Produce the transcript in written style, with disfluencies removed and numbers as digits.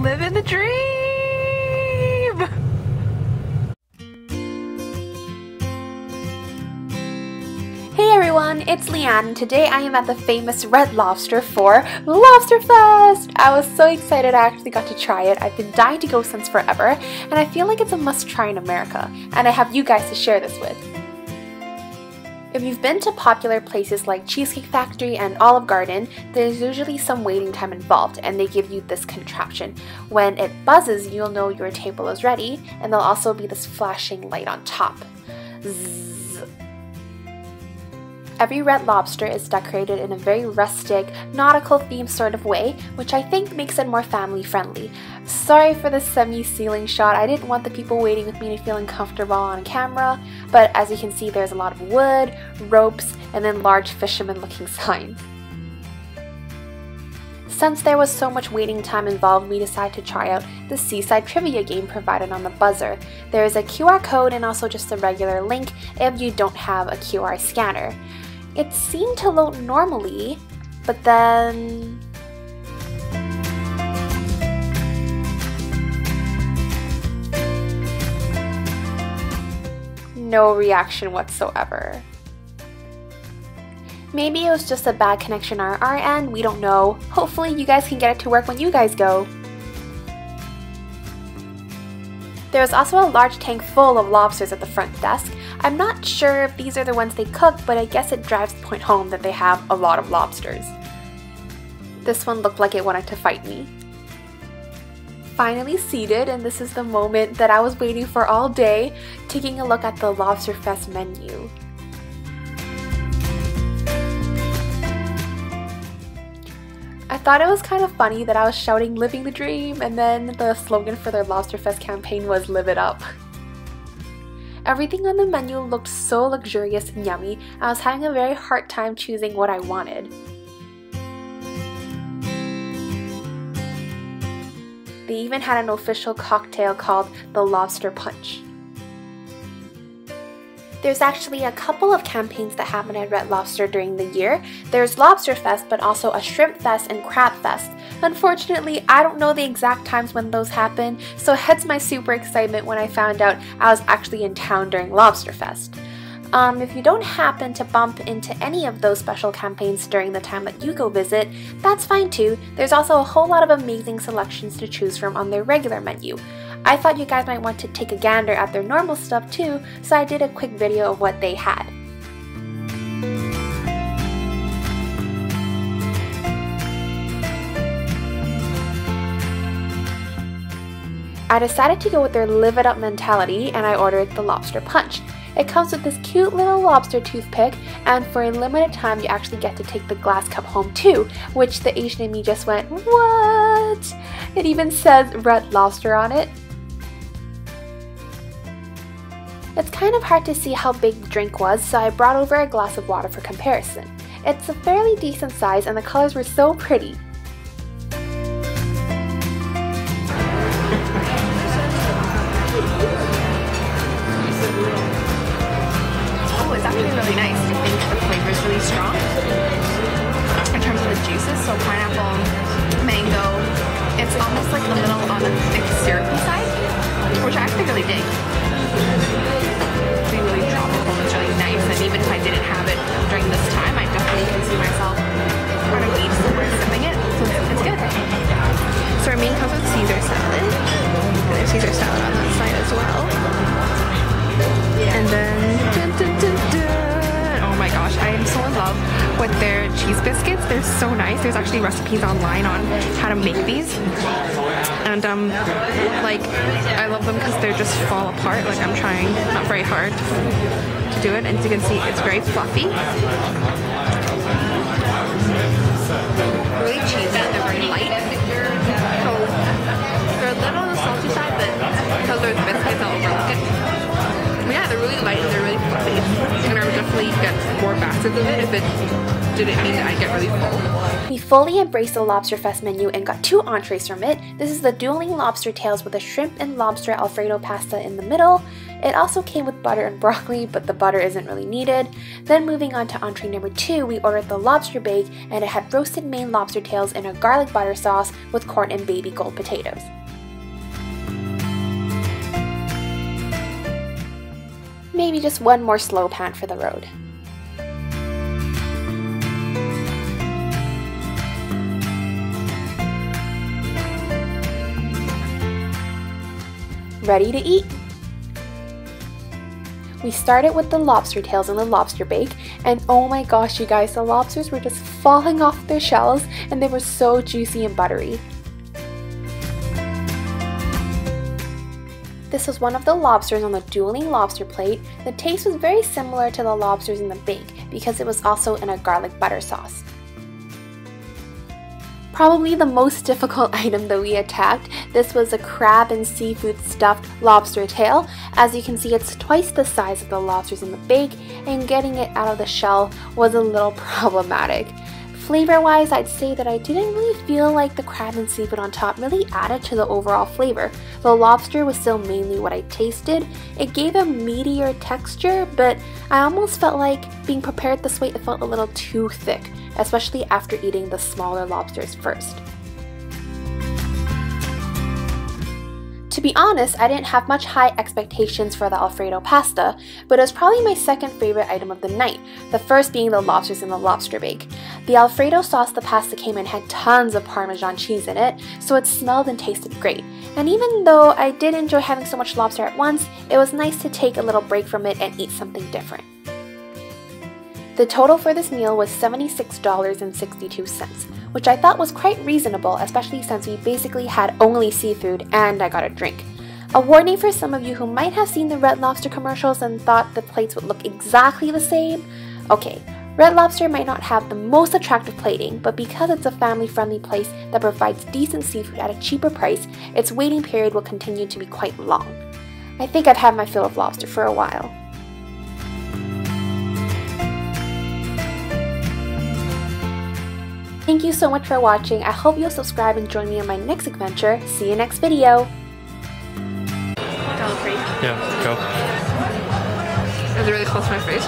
Living the dream! Hey everyone, it's Leanne, and today I am at the famous Red Lobster for Lobsterfest! I was so excited I actually got to try it. I've been dying to go since forever, and I feel like it's a must try in America, and I have you guys to share this with. If you've been to popular places like Cheesecake Factory and Olive Garden, there's usually some waiting time involved, and they give you this contraption. When it buzzes, you'll know your table is ready, and there'll also be this flashing light on top. Zzz. Every Red Lobster is decorated in a very rustic, nautical themed sort of way, which I think makes it more family friendly. Sorry for the semi-ceiling shot, I didn't want the people waiting with me to feel uncomfortable on camera, but as you can see there's a lot of wood, ropes, and then large fisherman looking signs. Since there was so much waiting time involved, we decided to try out the Seaside Trivia game provided on the buzzer. There is a QR code and also just a regular link if you don't have a QR scanner. It seemed to load normally, but then... no reaction whatsoever. Maybe it was just a bad connection on our end, we don't know. Hopefully you guys can get it to work when you guys go. There is also a large tank full of lobsters at the front desk. I'm not sure if these are the ones they cook, but I guess it drives the point home that they have a lot of lobsters. This one looked like it wanted to fight me. Finally seated, and this is the moment that I was waiting for all day, taking a look at the Lobsterfest menu. I thought it was kind of funny that I was shouting "Living the Dream" and then the slogan for their Lobsterfest campaign was "Live it up." Everything on the menu looked so luxurious and yummy, I was having a very hard time choosing what I wanted. They even had an official cocktail called the Lobster Punch. There's actually a couple of campaigns that happen at Red Lobster during the year. There's Lobsterfest, but also a Shrimp Fest and Crab Fest. Unfortunately, I don't know the exact times when those happen, so hence my super excitement when I found out I was actually in town during Lobsterfest. If you don't happen to bump into any of those special campaigns during the time that you go visit, that's fine too. There's also a whole lot of amazing selections to choose from on their regular menu. I thought you guys might want to take a gander at their normal stuff too, so I did a quick video of what they had. I decided to go with their live it up mentality and I ordered the Lobster Punch. It comes with this cute little lobster toothpick, and for a limited time you actually get to take the glass cup home too, which the Asian in me just went, what? It even says Red Lobster on it. It's kind of hard to see how big the drink was, so I brought over a glass of water for comparison. It's a fairly decent size and the colors were so pretty. Oh, it's actually really nice. I think the flavor is really strong in terms of the juices, so pineapple, mango. It's almost like a little on the thick syrupy side, which I actually really dig. It's really tropical, it's really nice, and even if I didn't have it during this time, I definitely can see myself on a beach somewhere sipping it, so it's good. So our main comes with Caesar salad, and there's Caesar salad on that side as well. And then, oh my gosh, I am so in love with their cheese biscuits. They're so nice. There's actually recipes online on how to make these. And like, I love them because they just fall apart. Like, I'm trying not very hard to do it, and as you can see, it's very fluffy. Really cheesy, and they're very light. So they're a little on the salty side, but because there's biscuits, I'll overlook it. But yeah, they're really light and they're really fluffy. And are definitely plate gets more baskets of it if it didn't mean that I get really full. We fully embraced the Lobsterfest menu and got 2 entrees from it. This is the dueling lobster tails with a shrimp and lobster Alfredo pasta in the middle. It also came with butter and broccoli, but the butter isn't really needed. Then moving on to entree number 2, we ordered the lobster bake, and it had roasted Maine lobster tails in a garlic butter sauce with corn and baby gold potatoes. Maybe just one more slow pan for the road. Ready to eat! We started with the lobster tails and the lobster bake, and oh my gosh you guys, the lobsters were just falling off their shells and they were so juicy and buttery. This was one of the lobsters on the dueling lobster plate. The taste was very similar to the lobsters in the bake because it was also in a garlic butter sauce. Probably the most difficult item that we attacked, this was a crab and seafood stuffed lobster tail. As you can see, it's twice the size of the lobsters in the bake, and getting it out of the shell was a little problematic. Flavor-wise, I'd say that I didn't really feel like the crab and seafood on top really added to the overall flavor. The lobster was still mainly what I tasted. It gave a meatier texture, but I almost felt like being prepared this way, it felt a little too thick, especially after eating the smaller lobsters first. To be honest, I didn't have much high expectations for the Alfredo pasta, but it was probably my second favorite item of the night, the first being the lobsters in the lobster bake. The Alfredo sauce the pasta came in had tons of Parmesan cheese in it, so it smelled and tasted great. And even though I did enjoy having so much lobster at once, it was nice to take a little break from it and eat something different. The total for this meal was $76.62, which I thought was quite reasonable, especially since we basically had only seafood and I got a drink. A warning for some of you who might have seen the Red Lobster commercials and thought the plates would look exactly the same. Okay, Red Lobster might not have the most attractive plating, but because it's a family-friendly place that provides decent seafood at a cheaper price, its waiting period will continue to be quite long. I think I've had my fill of lobster for a while. Thank you so much for watching. I hope you'll subscribe and join me on my next adventure. See you next video. Yeah, go. Is it really close to my face?